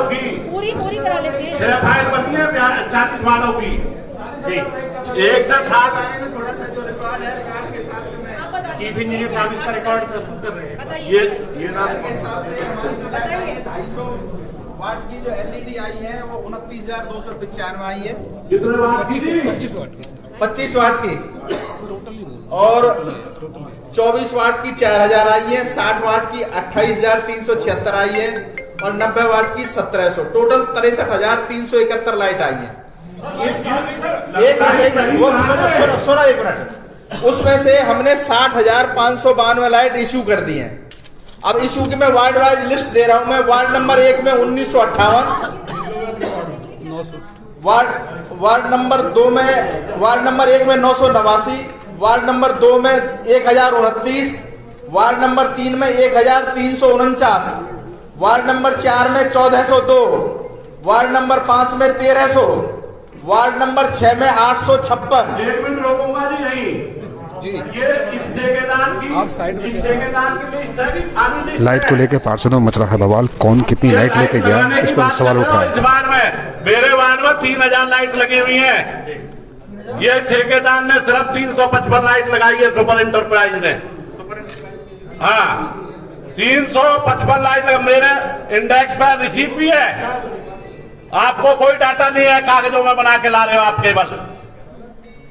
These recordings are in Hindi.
वालों की पूरी करा लेते हैं। 6 फाइल बची है 40 वालों की जी। एक से 7 थोड़ा सा जो रिकॉर्ड है रिकॉर्ड के हिसाब से मैं चीफ इंजीनियर साहब इसका रिकॉर्ड प्रस्तुत कर रहे हैं। ये ना के हिसाब से हमारी जो लाइट आई है 250 वाट की जो एलईडी आई है वो 29,295 आई है। कितने वाट की थी? 25 वाट की और 24 वाट की 4,000 आई है। 60 वाट की 28,376 आई है और 90 वाट की 1,700। टोटल 63,371 लाइट आई है। इस एक मिनट उसमें से हमने 60,592 लाइट इश्यू कर दी हैं। अब इश्यू की मैं वार्ड वाइज लिस्ट दे रहा हूं। मैं वार्ड नंबर 1 में 1958, वार्ड नंबर 2 में, वार्ड नंबर 1 में 989, वार्ड नंबर 2 में 1,029, वार्ड नंबर 3 में 1,349, वार्ड नंबर 4 में 1,402, वार्ड नंबर 5 में 1,300, वार्ड नंबर 6 में 856। 1 मिनट रोकूंगा जी नहीं जी। ये इस ठेकेदार की आप साइड में इस ठेकेदार की लिस्ट है कि सारी लिस्ट लाइट को लेकर पार्षदों में मच रहा है बवाल। कौन कितनी लाइट लेके गया, इस पर सवाल उठ रहा है। इस वार्ड में मेरे वार्ड में 3,000 लाइट लगी हुई है। ये ठेकेदार ने सिर्फ 355 लाइट लगाई है सुपर एंटरप्राइज ने। हाँ 355 लाइट मेरे इंडेक्स पर रिसीव भी है। आपको कोई डाटा नहीं है, कागजों में बना के ला रहे हो आप केवल।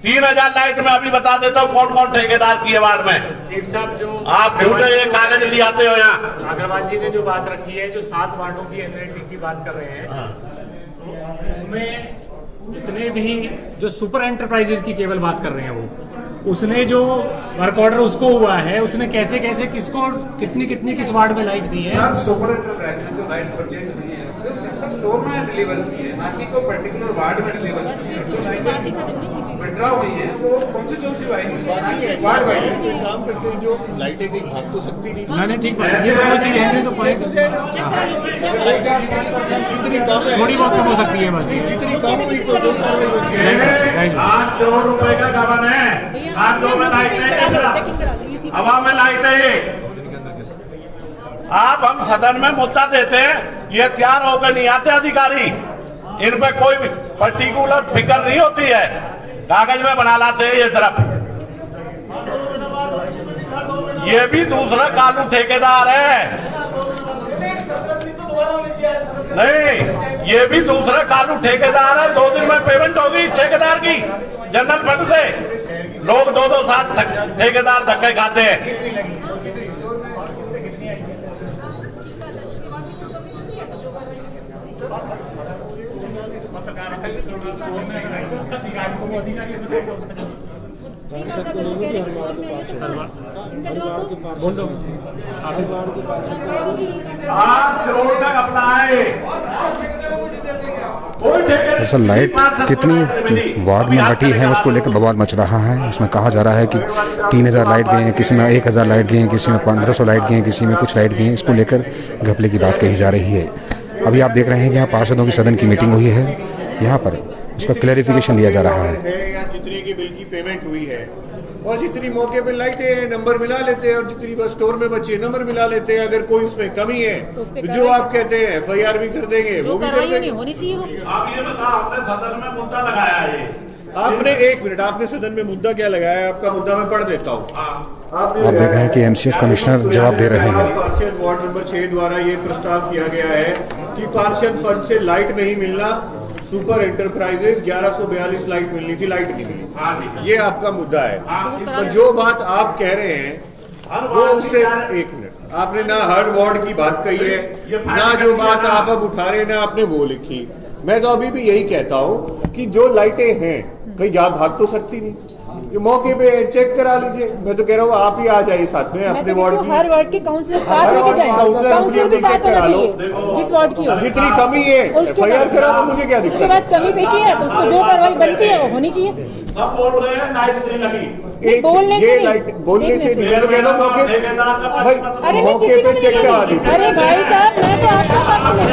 3,000 लाइट में अभी बता देता हूँ कौन कौन ठेकेदार की है वार्ड में। चीफ साहब जो आप झूठे ये कागज ले आते हो यहाँ। अग्रवाल जी ने जो बात रखी है, जो 7 वार्डों की एनआईटी की बात कर रहे हैं, तो उसमें जितने भी जो सुपर एंटरप्राइजेज की केवल बात कर रहे हैं वो, उसने जो वर्क ऑर्डर उसको हुआ है, उसने कैसे कैसे किसको कितनी कितनी किस वार्ड में लाइट दी है। सुपर एंटरप्राइज में जो लाइट परचेज हुई है सिर्फ स्टोर में डिलीवर की है, ना कि कोई पर्टिकुलर वार्ड में डिलीवर की है। जो लाइट विड्रॉ हुई है वो कौन सी वार्ड वाइज काम करते हैं। जो लाइटें कहीं भाग तो सकती नहीं। मैंने ठीक बात, ये दोनों चीज है तो जितनी कम है थोड़ी बहुत कम हो सकती है बस। जितनी कम हुई तो जो कार्रवाई होती है। 8 करोड़ रुपए का गबन है। 8 करोड़ में लाइट है, हवा में लाइट है ये। आप हम सदन में मुद्दा देते हैं, ये तैयार होकर नहीं आते अधिकारी। इन पे कोई भी पर्टिकुलर फिक्र नहीं होती है, कागज में बना लाते हैं ये सिर्फ। ये भी दूसरा कानून ठेकेदार है। नहीं, ये भी दूसरा कानून ठेकेदार है। 2 दिन में पेमेंट होगी ठेकेदार की जनरल फंड से। लोग 2-2 साल ठेकेदार धक्के खाते हैं। दरअसल लाइट कितनी वार्ड में बटी है उसको लेकर बवाल मच रहा है। उसमें कहा जा रहा है कि 3,000 लाइट गए हैं, किसी में 1,000 लाइट गए हैं, किसी में 1,500 लाइट गए हैं, किसी में कुछ लाइट गए हैं। इसको लेकर घपले की बात कही जा रही है। अभी आप देख रहे हैं कि यहाँ पार्षदों की सदन की मीटिंग हुई है। यहाँ पर उसका क्लैरिफिकेशन लिया जा रहा है। जितने की बिल की पेमेंट हुई है और जितनी मौके पे लाइटें नंबर मिला लेते हैं और जितनी बस स्टोर में बची है नंबर मिला लेते हैं। अगर कोई उसमें कमी है तो जो आप कहते हैं FIR भी कर देंगे, वो भी कर देंगे। होनी चाहिए वो। आप ये बताओ, आपने सदन में मुद्दा लगाया है। आपने 1 मिनट, आपने सदन में मुद्दा क्या लगाया? आपका मुद्दा मैं पढ़ देता हूँ। आप देख रहे हैं कि MCF कमिश्नर जवाब दे रहे हैं। पार्षद वार्ड नंबर 6 द्वारा ये प्रस्ताव किया गया है कि पार्षद फंड से लाइट नहीं मिलना। सुपर एंटरप्राइजेज 1142 लाइट मिलनी थी, लाइट नहीं मिली। ये आपका मुद्दा है। पर जो बात आप कह रहे हैं वो उससे 1 मिनट, आपने ना हर वार्ड की बात कही है, ना जो बात आप अब उठा रहे हैं ना आपने वो लिखी। मैं तो अभी भी यही कहता हूँ कि जो लाइटें हैं कहीं जा भाग तो सकती नहीं। ये मौके पे चेक करा लीजिए। मैं तो कह रहा हूँ आप ही आ जाइए साथ में अपने वार्ड की। हर वार्ड के काउंसलर साथ लेके जाएं। काउंसलर भी साथ होना चाहिए जिस वार्ड की हो। जितनी कमी है FIR करा तो मुझे क्या दिक्कत? उसके बाद कमी पेशी है तो उसको जो कार्रवाई बनती है वो होनी चाहिए। सब बोल रहे हैं लाइट नहीं लगी। बोलने से नहीं, बोलने से नहीं। मैं तो कह रहा हूँ भाई अरे मैं किसी को नहीं लगी। अरे भाई साहब मैं तो आपका पक्ष में।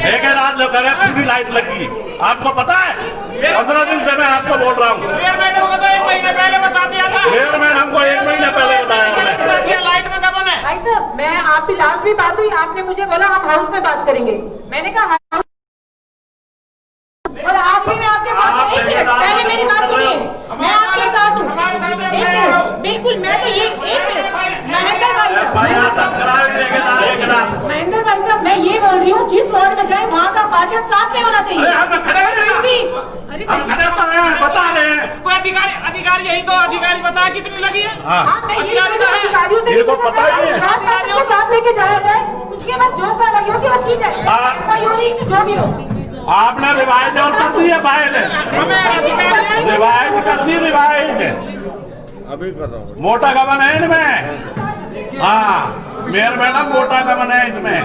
ठेकेदार जो करे पूरी लाइट लगी। आपको पता है 15 दिन से मैं आपको बोल रहा हूँ। 1 महीने पहले बता दिया था। हमको 1 महीने पहले बताया। आपकी लास्ट भी बात हुई, आपने मुझे बोला हम हाउस में बात करेंगे, मैंने कहा हाउस, और आज भी मैं आपके साथ हूँ। एक मिनट, पहले मेरी बात सुनिए, मैं आपके साथ हूँ, एक मिनट, बिल्कुल, मैं तो ये, एक मिनट, महेंद्र भाई साहब, महेंद्र भाई साहब, मैं ये बोल रही हूँ, जिस वार्ड में जाए वहाँ का पार्षद साथ में होना चाहिए। बता रहे हैं कोई अधिकारी यही तो अधिकारी बता कितनी लगी है। हाँ, मैं यही बोल रही हूँ, अधिकारियों से भी पूछा जाए, पार्षद को साथ लेके जाया जाए, उसके बाद जो कार्रवाई होगी वो की जाए, कार्रवाई हो रही जो भी हो। आपने रिवाइज और कर दी है फाइल, रिवाइज कर दी, रिवाइज अभी कर रहा हूँ। मोटा गबन है इनमें। हाँ, मेयर मैडम मोटा गबन है इसमें।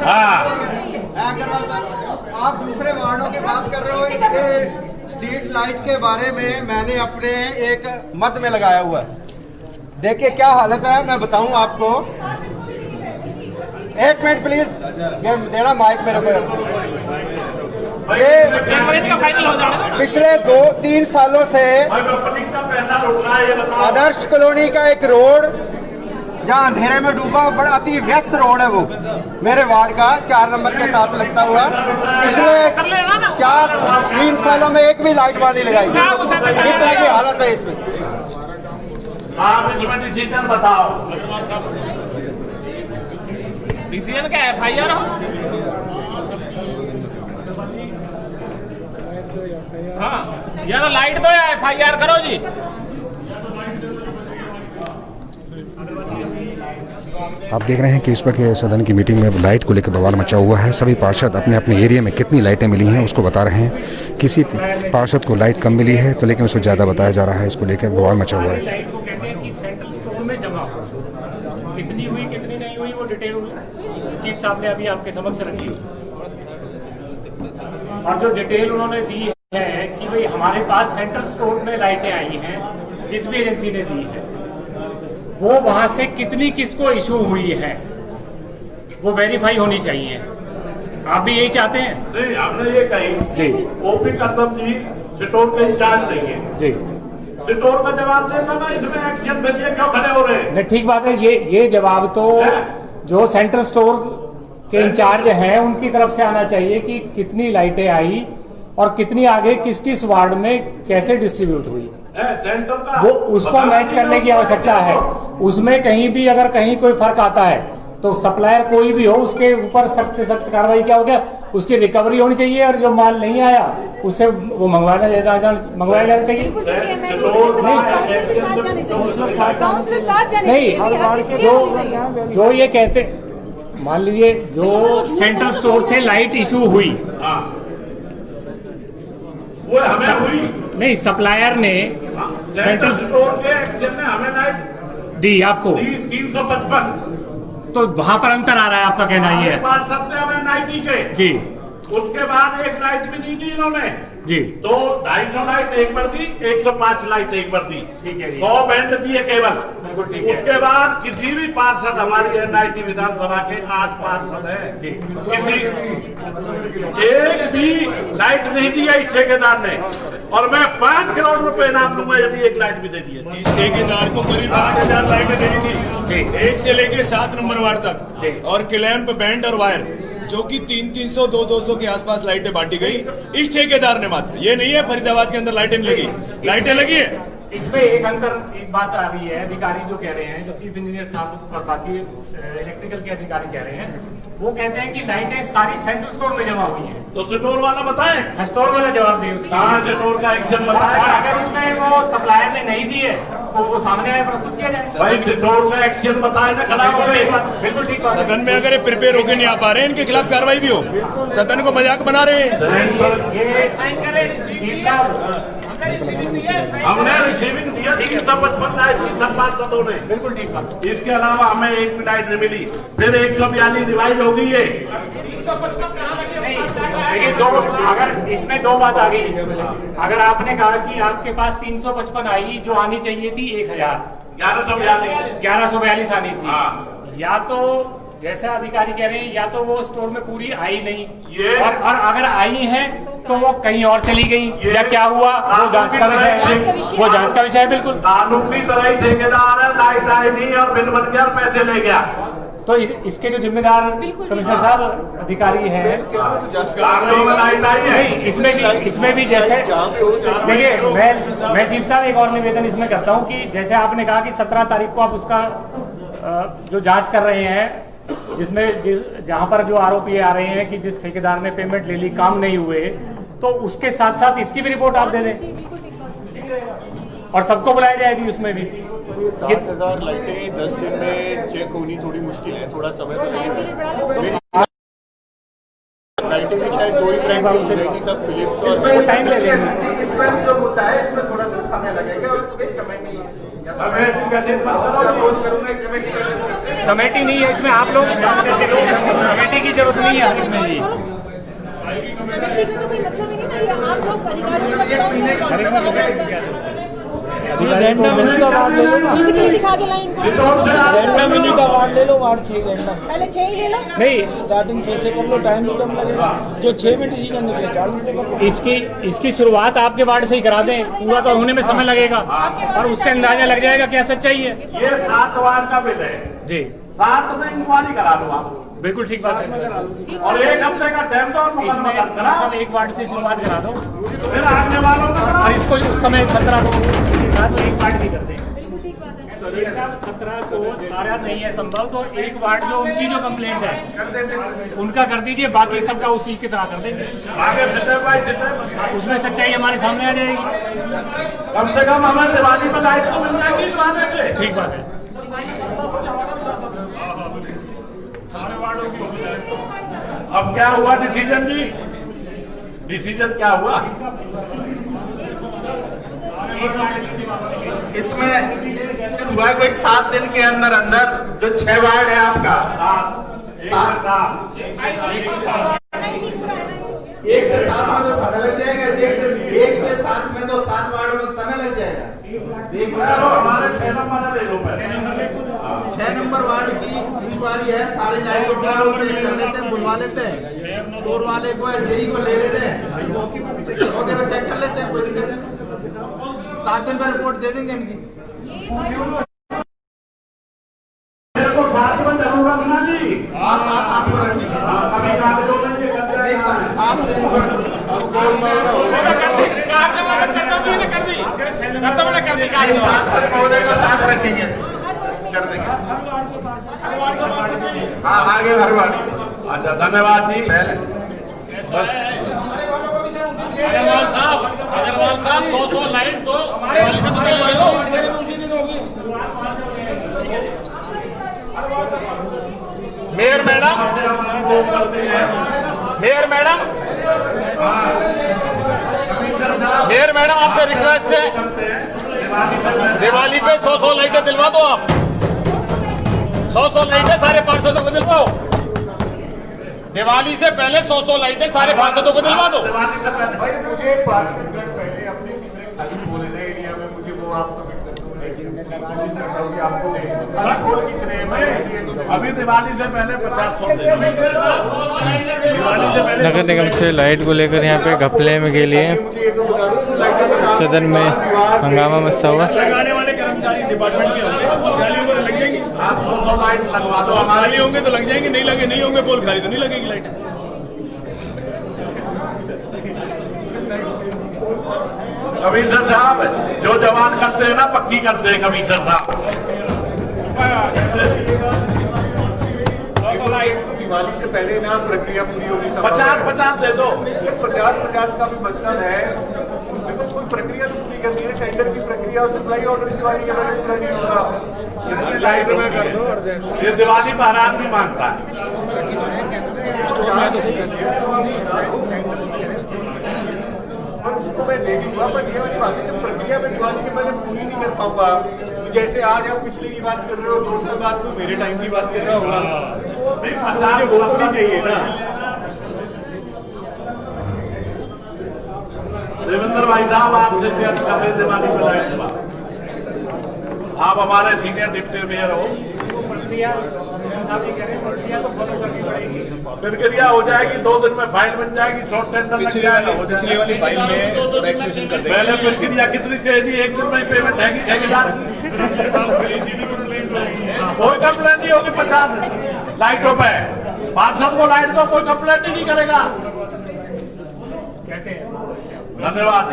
हाँ, आप दूसरे वार्डों की बात कर रहे हो, ये स्ट्रीट लाइट के बारे में मैंने अपने एक मत में लगाया हुआ है। देखिए क्या हालत है, मैं बताऊं आपको। एक मिनट प्लीज, ये देना माइक मेरे को। ये पिछले 2-3 सालों से आदर्श कॉलोनी का एक रोड जहाँ अंधेरे में डूबा, बड़ा अति व्यस्त रोड है वो, मेरे वार्ड का 4 नंबर के साथ लगता हुआ। पिछले 4-3 सालों में एक भी लाइट वहाँ नहीं लगाई। इस तरह की हालत है इसमें। आप इसमें डिसीजन बताओ। डिसीजन क्या है? FIR हो? हाँ, या तो लाइट दो या FIR करो जी। आप देख रहे हैं कि इस वक्त सदन की मीटिंग में लाइट को लेकर बवाल मचा हुआ है। सभी पार्षद अपने अपने एरिया में कितनी लाइटें मिली हैं उसको बता रहे हैं। किसी पार्षद को लाइट कम मिली है तो लेकिन उसको ज़्यादा बताया जा रहा है, इसको लेकर बवाल मचा हुआ है। लाइट को कहते हैं कि सेंट्रल स्टोर में जमा हो, कितनी हुई कितनी नहीं हुई वो डिटेल चीफ साहब ने अभी आपके समक्ष रखी, और जो डिटेल उन्होंने दी है कि भाई हमारे पास सेंट्रल स्टोर में लाइटें आई हैं जिस भी एजेंसी ने दी है, वो वहां से कितनी किसको इशू हुई है वो वेरीफाई होनी चाहिए। आप भी यही चाहते हैं? नहीं, हमने ये कही जी, ओपी कसम जी स्टोर के इंचार्ज नहीं है जी, स्टोर का जवाब देता ना, इसमें एक्शन के लिए क्यों खड़े हो रहे हैं? नहीं ठीक बात है, ये जवाब तो जो सेंट्रल स्टोर के इंचार्ज हैं उनकी तरफ से आना चाहिए कि कितनी लाइटें आई और कितनी आगे किस किस वार्ड में कैसे डिस्ट्रीब्यूट हुई, सेंटर का वो उसको मैच करने की आवश्यकता है। उसमें कहीं भी अगर कहीं कोई फर्क आता है तो सप्लायर कोई भी हो उसके ऊपर सख्त से सख्त कार्रवाई क्या हो गया, उसकी रिकवरी होनी चाहिए, और जो माल नहीं आया उससे वो मंगवाया जाना चाहिए। नहीं, जो ये कहते, मान लीजिए जो सेंट्रल स्टोर से लाइट इशू हुई, वो हमें हुई नहीं, सप्लायर ने सेंट्रल स्टोर के एक्शन में हमें लाइट दी आपको 355, तो वहां पर अंतर आ रहा है, आपका कहना ये है? बात सत्य हमें नाइट दी के जी, उसके बाद एक लाइट भी नहीं दी इन्होंने जी, तो 250 लाइट एक बार दी, 105 लाइट एक बार दी, ठीक है जी, 100 बैंड दिए केवल। बिल्कुल ठीक है। उसके बाद किसी भी पार्षद, हमारी एनआईटी विधानसभा के 8 पार्षद हैं जी, किसी एक भी लाइट नहीं दी है इस ठेकेदार ने, और मैं 5 करोड़ रुपए इनाम दूंगा यदि एक लाइट भी दे दिए। इस ठेकेदार को करीब 8,000 लाइटें देनी थी, 1 से लेके 7 नंबर वार्ड तक, और क्लैंप, बैंड और वायर जो कि 300, 200 के आसपास लाइटें बांटी गई इस ठेकेदार ने मात्र। ये नहीं है फरीदाबाद के अंदर लाइटें लगी, लाइटें लगी है। इसमें एक अंतर, एक बात आ रही है, अधिकारी जो कह रहे हैं, जो चीफ इंजीनियर साहब और बाकी इलेक्ट्रिकल के अधिकारी कह रहे हैं, वो कहते हैं कि लाइटें सारी सेंट्रल स्टोर में जमा हुई हैं। तो स्टोर वाला बताए, स्टोर वाला जवाब दे उसका, कहाँ स्टोर का एक्शन बताए। अगर उसमें वो सप्लायर ने नहीं दी है तो वो सामने आए प्रस्तुत किया जाए। भाई स्टोर का एक्शन बताए ना, खड़ा हो गए। बिल्कुल ठीक बात। सदन में अगर ये प्रिपेयर होकर नहीं आ पा रहे हैं, इनके खिलाफ कार्रवाई भी हो, सदन को मजाक बना रहे हैं। ये साइन करें हमने रिसीविंग दिया 355 लाइट की सब पार्षदों ने, बिल्कुल ठीक बात। इसके अलावा हमें एक भी लाइट नहीं मिली। फिर 142 रिवाइज हो गई है। देखिए, दो, अगर इसमें दो बात आ गई, अगर आपने कहा कि आपके पास 355 आई, जो आनी चाहिए थी 1142 आनी थी, या तो जैसा अधिकारी कह रहे हैं, या तो वो स्टोर में पूरी आई नहीं, और अगर आई है तो वो कहीं और चली गई, या क्या हुआ वो जांच का विषय है, वो जांच का विषय है। बिल्कुल कानूनी तरह ही ठेकेदार है, लाइट आई नहीं और बिल बन गया और पैसे ले गया, तो इसके जो जिम्मेदार कमिश्नर साहब अधिकारी हैं, इसमें भी जैसे देखिए, मैं चीफ साहब एक और निवेदन इसमें करता हूं कि जैसे आपने कहा कि 17 तारीख को आप उसका जो जांच कर रहे हैं, जिसमें जहां पर जो आरोपी आ रहे हैं कि जिस ठेकेदार ने पेमेंट ले ली, काम नहीं हुए, तो उसके साथ साथ इसकी भी रिपोर्ट आप दे दें और सबको बुलाया जाएगी उसमें भी। 7,000 लाइटें 10 दिन में चेक होनी थोड़ी मुश्किल है, थोड़ा समय तो लगेगा। लाइटें भी शायद 2 ही ब्रांड की हो जाएगी, तब फिलिप्स और टाइम लगेगा। इसमें जो मुद्दा है, इसमें थोड़ा सा समय लगेगा और इसमें कमेटी कमेटी नहीं है इसमें, आप लोग जांच करके लो, कमेटी की जरूरत नहीं है इसमें जी। कमेटी का तो कोई मतलब ही नहीं ना, ये आप लोग रैंडम मिनी का वार्ड ले लो ना, फिजिकली दिखा के लाइन रैंडम मिनी का वार्ड ले लो, वार्ड 6 रैंडम, पहले 6 ही ले लो। नहीं, स्टार्टिंग 6 से कर लो, टाइम भी कम लगेगा। जो 6 में डिसीजन निकले 4 मिनट कर लो। इसकी शुरुआत आपके वार्ड से ही करा दें, पूरा तो होने में समय लगेगा और उससे अंदाजा लग जाएगा क्या सच्चाई है। ये 7 वार्ड का बिल है जी, 7 में इंक्वायरी करा लो आप, बिल्कुल ठीक बात है। और 1 हफ्ते का टाइम दो और मुकदमा दर्ज करा, इसमें एक वार्ड से शुरुआत करा दो फिर आने वालों का और इसको उस समय 17 को एक वार्ड भी कर दें। 17 को सारा नहीं है संभव, तो एक वार्ड जो उनकी जो कंप्लेंट है उनका कर दीजिए, बाकी सबका उसी की तरह कर देंगे। आगे जितने भाई जितने उसमें सच्चाई हमारे सामने आ जाएगी। कम से कम हमें दिवाली पर लाइट तो मिल जाएगी दिवाली के। ठीक बात है। अब क्या हुआ डिसीजन जी? डिसीजन क्या हुआ? इसमें हुआ है कोई 7 दिन के अंदर अंदर जो 6 वार्ड है आपका, 1 से 7 में तो समय लग जाएगा, 1 से 7 में तो 7 वार्ड में समय लग जाएगा। देख रहे हो, हमारे 6 नंबर ले लो, 6 नंबर वार्ड की इंक्वायरी है, सारी लाइटों का चेक कर लेते हैं, बुलवा लेते हैं, स्टोर वाले को जेई को ले लेते हैं, मौके पे चेक कर लेते हैं, कोई दिक्कत नहीं। 7 दिन में रिपोर्ट दे देंगे इनकी। मेरे को 7 में जरूरत ना जी। हाँ, 7 आपको रखनी है। अभी कागज दो दिन के नहीं, 7 दिन पर पार्षद महोदय को साथ रखेंगे, कर देंगे। हाँ, आगे हर वार्ड। अच्छा, धन्यवाद जी। अग्रवाल साहब 100 लाइट तो दिवाली से तो पहले ले लो। मेयर मैडम आपसे रिक्वेस्ट है, दिवाली पे 100 लाइटें दिलवा दो आप, 100 लाइटें सारे पार्षदों को दिलवाओ। दिवाली से पहले 100 लाइटें सारे पार्षदों को दिलवा दो। भाई मुझे पार्षदगण पहले अपने बोले थे एरिया में, मुझे वो आपको कोशिश करता हूँ कि आपको कितने अभी दिवाली से पहले 50-100 नगर निगम से लाइट को लेकर यहाँ पे घपले में के लिए सदन में हंगामा मचा हुआ। लगाने वाले कर्मचारी डिपार्टमेंट के होंगे, खाली होंगे तो लग जाएंगे। आप 100 लाइट लगवा दो, खाली होंगे तो लग जाएंगे, नहीं होंगे पोल खाली तो नहीं लगेगी लाइट। कमिश्नर साहब जो जवान करते हैं ना पक्की करते हैं कमिश्नर साहब। दिवाली से पहले ना प्रक्रिया पूरी होगी। 50-50 दे दो। 50-50 का भी मतलब है, देखो कोई प्रक्रिया तो पूरी करनी है, टेंडर की प्रक्रिया और सप्लाई ऑर्डर दिवाली के पहले पूरा नहीं होगा। लाइट में कर दो, ये दिवाली पर आदमी मांगता है। और उसको मैं देखूंगा, पर ये वाली बात है कि प्रक्रिया में दिवाली के पहले पूरी नहीं कर पाऊंगा। जैसे आज आप पिछले की बात कर रहे हो, 2 साल बाद कोई मेरे टाइम की बात कर रहा होगा, मुझे वो तो नहीं चाहिए ना। देवेंद्र भाई साहब आपसे दिवाली पर लाइट दवा, आप हमारे सीनियर डिप्टी मेयर हो, प्रक्रिया हो जाएगी, 2 दिन में फाइल बन जाएगी, शॉर्ट टेंडर लग जाएगा। पिछली वाली फाइल में एक्सटेंशन कर देंगे। पहले प्रक्रिया कितनी चाहिए? 1 दिन में पेमेंट है कि ठेकेदार की? कोई कंप्लेन नहीं होगी 50 दिन। लाइटों पे। पार्षद को लाइट दो, कोई कंप्लेंट ही नहीं करेगा। कहते हैं धन्यवाद।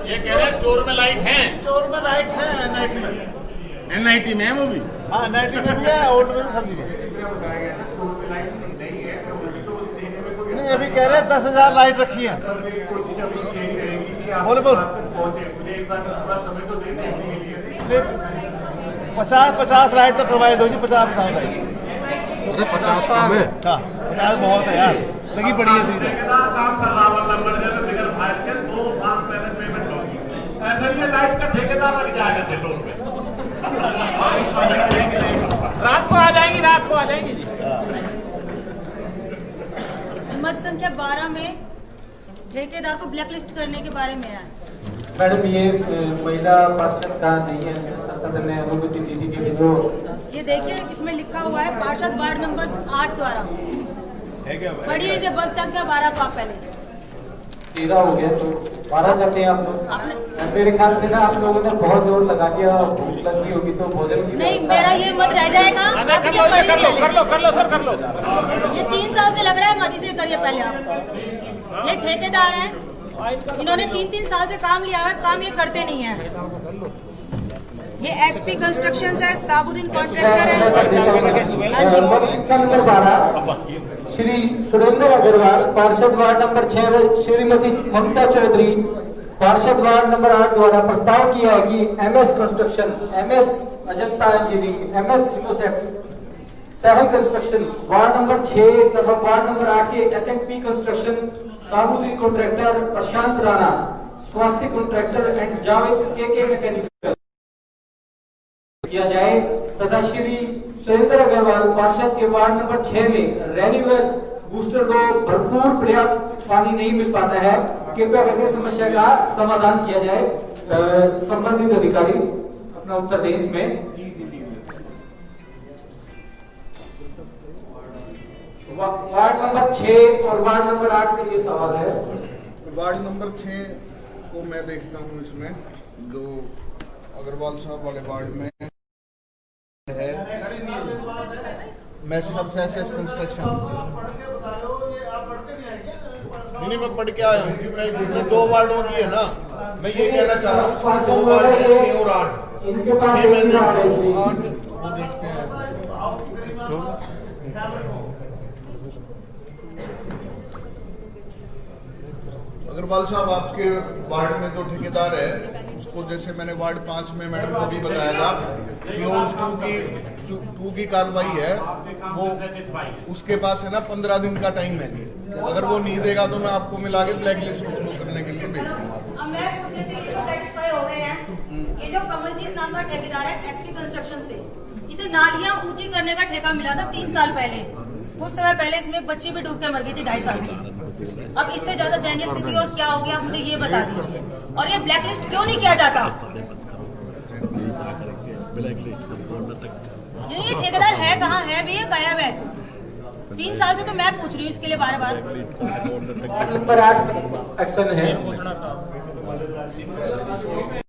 ये कह रहे हैं स्टोर में लाइट है। स्टोर में लाइट है, एनआईटी में। एनआईटी में है वो भी। हाँ, एनआईटी में भी है, ओल्ड में भी, सब चीजें। नहीं, अभी कह रहे हैं 10,000 लाइट रखी है। बोल 50 लाइट तो करवाए दो जी, 50 लाइट। 50 कम है। हाँ, 50 बहुत है यार, लगी पड़ी है दीदी। काम कर रहा नंबर 2 साल पहले पेमेंट होगी। ऐसे ये लाइट का ठेकेदार लग जाएगा सेलों पे। रात को आ जाएंगी, रात को आ जाएंगी जी। मत संख्या 12 में ठेकेदार को ब्लैकलिस्ट करने के बारे में है। मैडम, ये महिला पार्षद का नहीं है, जैसा सदन ने अनुमति दी थी कि जो ये देखिए, इसमें लिखा हुआ है पार्षद वार्ड नंबर 8 द्वारा। पढ़िए इसे मत संख्या 12 को आप पहले। 13 हो गया तो 12 चाहते हैं आप लोग। मेरे ख्याल से ना आप लोगों ने बहुत जोर लगा दिया, भूख लगी होगी तो भोजन की नहीं, मेरा ये मत रह जाएगा। आप इसे पढ़िए पहले। कर लो सर, कर लो। ये 3 साल से लग रहा है, मत इसे करिए पहले आप। ये ठेकेदार हैं, इन्होंने 3-3 साल से काम लिया है, काम ये करते नहीं है। ये एसपी कंस्ट्रक्शन है, साबुद्दीन कॉन्ट्रैक्टर है। नंबर 12 श्री सुरेंद्र अग्रवाल, पार्षद वार्ड नंबर 6 श्रीमती ममता चौधरी, पार्षद वार्ड नंबर 8 द्वारा प्रस्ताव किया है कि MS construction, MS Ajanta engineering, MS इनोसेट सहल कंस्ट्रक्शन वार्ड नंबर 6 तथा वार्ड नंबर 8 के SMP construction Sabuddin contractor, Prashant Rana स्वास्थ्य कॉन्ट्रैक्टर एंड जावेद के मैकेनिकल किया जाए तथा श्री सुरेंद्र अग्रवाल पार्षद के वार्ड नंबर 6 में रेन्यूअल बूस्टर को भरपूर पर्याप्त पानी नहीं मिल पाता है, कृपया करके समस्या का समाधान किया जाए। संबंधित अधिकारी अपना उत्तर दें इसमें। वार्ड नंबर 6 और वार्ड नंबर 8 से ये सवाल है। वार्ड नंबर 6 को मैं देखता हूँ, इसमें जो अग्रवाल साहब वाले वार्ड में है मैसर्स एसएस कंस्ट्रक्शन। नहीं, मैं पढ़ के आया हूँ कि मैं इसमें 2 वार्डों की है ना, मैं ये कहना चाह रहा हूँ 2 वार्ड 6 और 8 इनके पास 6 में 8 वो देखते हैं। अग्रवाल साहब, आपके वार्ड में जो ठेकेदार है उसको, जैसे मैंने वार्ड 5 में मैडम को भी बताया था, क्लोज 2 की कार्रवाई है, वो उसके पास है ना 15 दिन का टाइम है जी। अगर वो नहीं देगा तो मैं आपको मिला के ब्लैक लिस्ट उसको करने के लिए भेज दूंगा। मैं पूछ रही थी, ये तो सेटिस्फाई हो गए हैं। ये जो कमलजीत नाम का ठेकेदार है एसपी कंस्ट्रक्शन से, इसे नालियां ऊंची करने का ठेका मिला था 3 साल पहले। कुछ समय पहले इसमें एक बच्ची भी डूब के मर गई थी 2.5 साल की। अब इससे ज्यादा दयनीय स्थिति और क्या हो गया, आप मुझे ये बता दीजिए। और ये ब्लैकलिस्ट क्यों नहीं किया जाता? ये ठेकेदार है कहाँ है भी, गायब है। 3 साल से तो मैं पूछ रही हूँ इसके लिए बार-बार। नंबर 8 एक्शन है।